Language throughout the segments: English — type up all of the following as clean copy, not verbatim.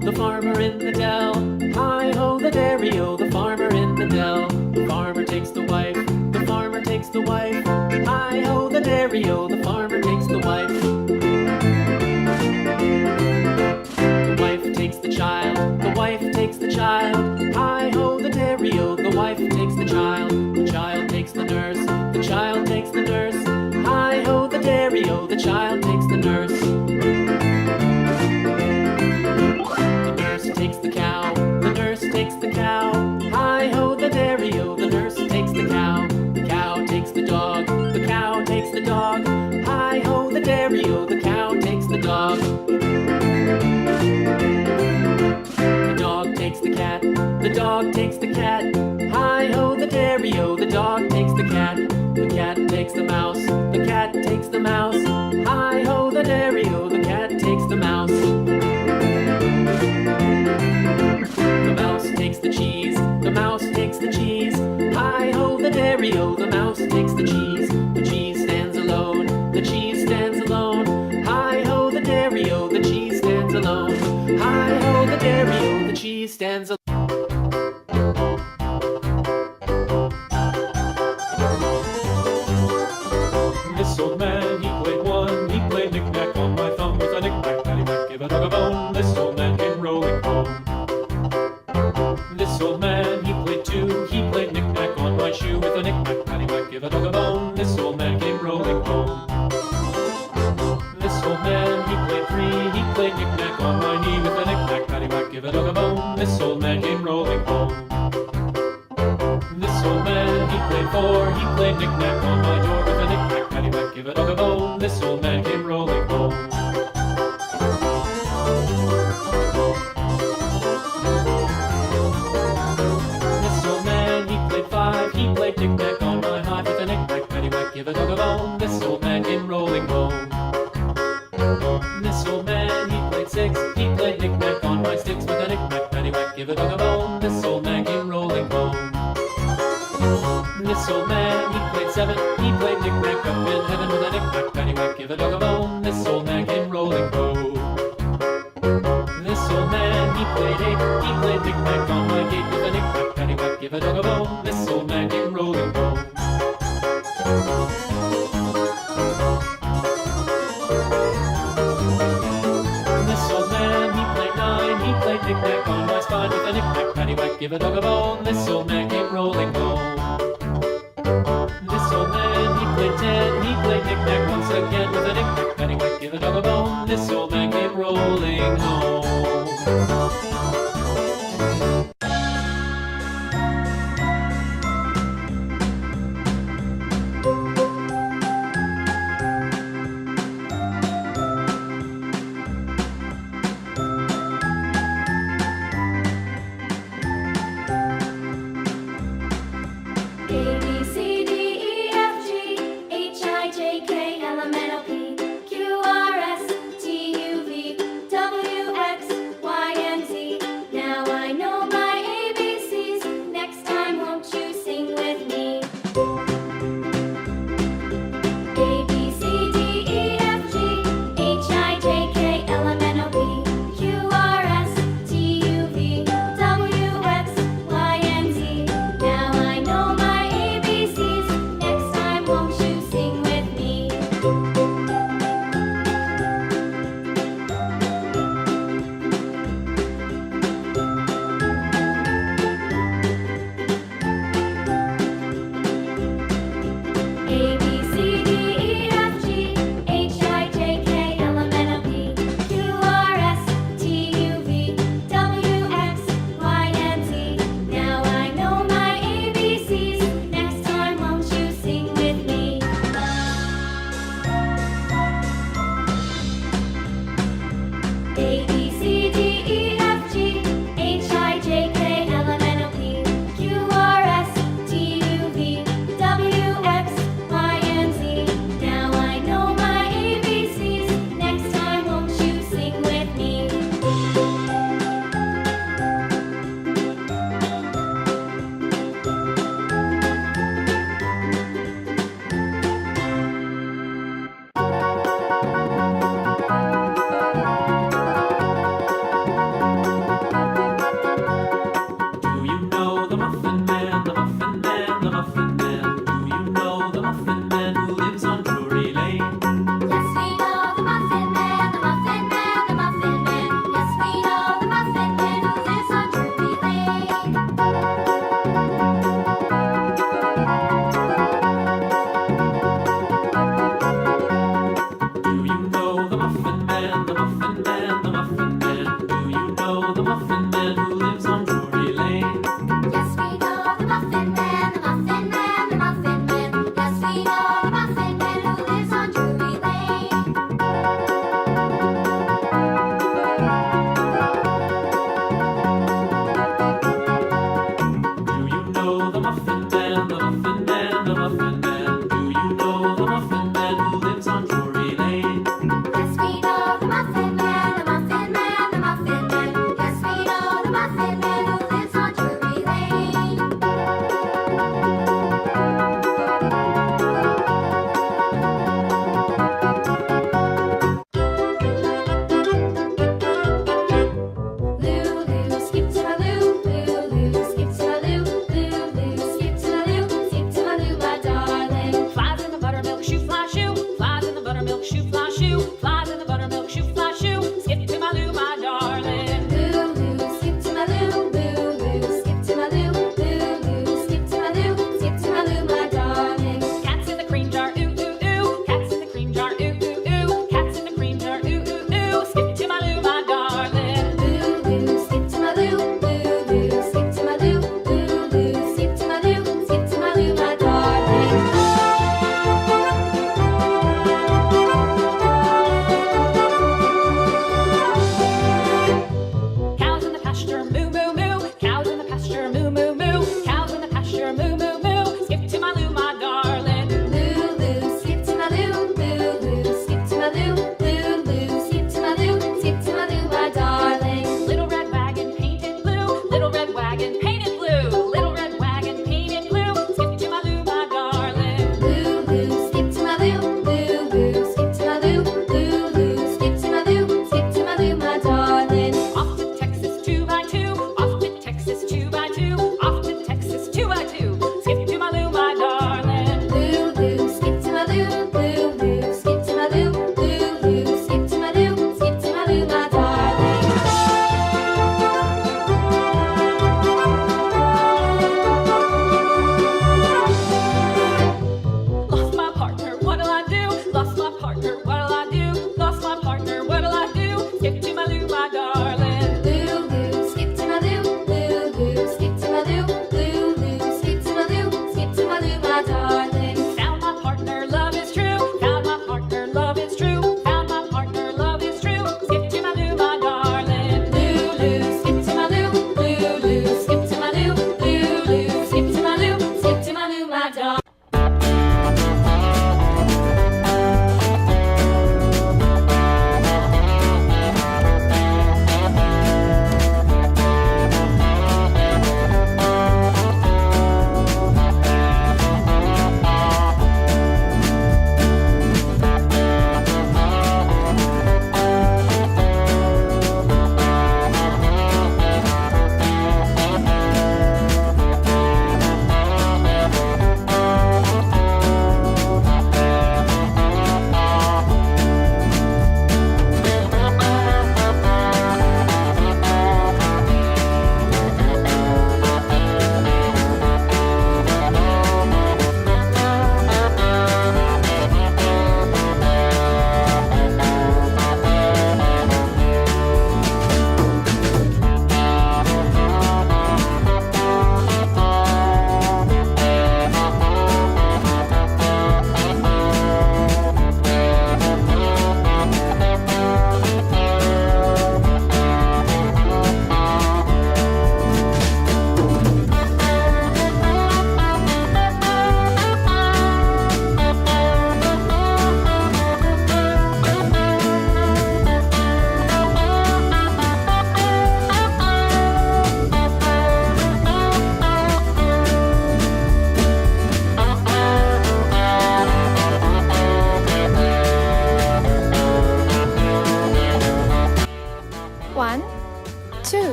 The farmer in the dell. Hi-ho, the dairy-o, the farmer in the dell. The farmer takes the wife, the farmer takes the wife. Hi-ho, the dairy-o, the farmer takes the wife. The wife takes the child, the wife takes the child. Hi-ho, the dairy-o, the wife takes the child. The child takes the nurse, the child takes the nurse. Hi-ho, the dairy-o, the child takes the nurse. Takes the cow, the nurse takes the cow. Hi-ho, the dairy-o, the nurse takes the cow. The cow takes the dog, the cow takes the dog. Hi-ho, the dairy-o, the cow takes the dog. The dog takes the cat, the dog takes the cat. Hi-ho, the dairy-o, the dog takes the cat. The cat takes the mouse, the cat takes the mouse. Hi-ho, the dairy-o, the cat takes the mouse. The mouse takes the cheese, the mouse takes the cheese. Hi-ho, the dairy-o, the mouse takes the cheese. The cheese stands alone, the cheese stands alone. Hi-ho, the dairy-o, the cheese stands alone. Hi-ho, the dairy-o, the cheese stands alone. This old man, he played one, he played knick-knack on my thumb with a knick-knack, paddywhack, give a dog a bone. This old man came rolling home. This old man, he played two, he played knick-knack on my shoe with a knick-knack, paddywhack, give a dog a bone. This old man came rolling home. This old man, he played three, he played knick-knack on my knee with a knick-knack, paddywhack, give a dog a bone. This old man came rolling home. This old man, he played four, he played knick-knack on my door with a knick-knack, paddywhack, give a dog a bone. This old man came rolling home. He played tic-tac on my hive with a knick-knack, paddywhack, give a dog a bone. This old man came rolling home. This old man, he played six, he played knick-knack on my sticks with a knick-knack, paddywhack, give a dog a bone. This old man came rolling home. This old man, he played seven, he played knick-knack up in heaven with a knick-knack, paddywhack, give a dog a bone. This old man came rolling home. This old man, he played eight, he played knick-knack on my gate with a knick-knack, paddywhack, give a dog a bone. This old man came rolling home. This old man, he played nine, he played knick-knack on my spine with a knick-knack, paddywhack, give a dog a bone. This old man came rolling home. This old man, he played ten, he played knick-knack once again with a knick-knack, paddywhack, give a dog a bone. This old man came rolling home.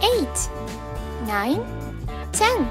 8, 9, 10.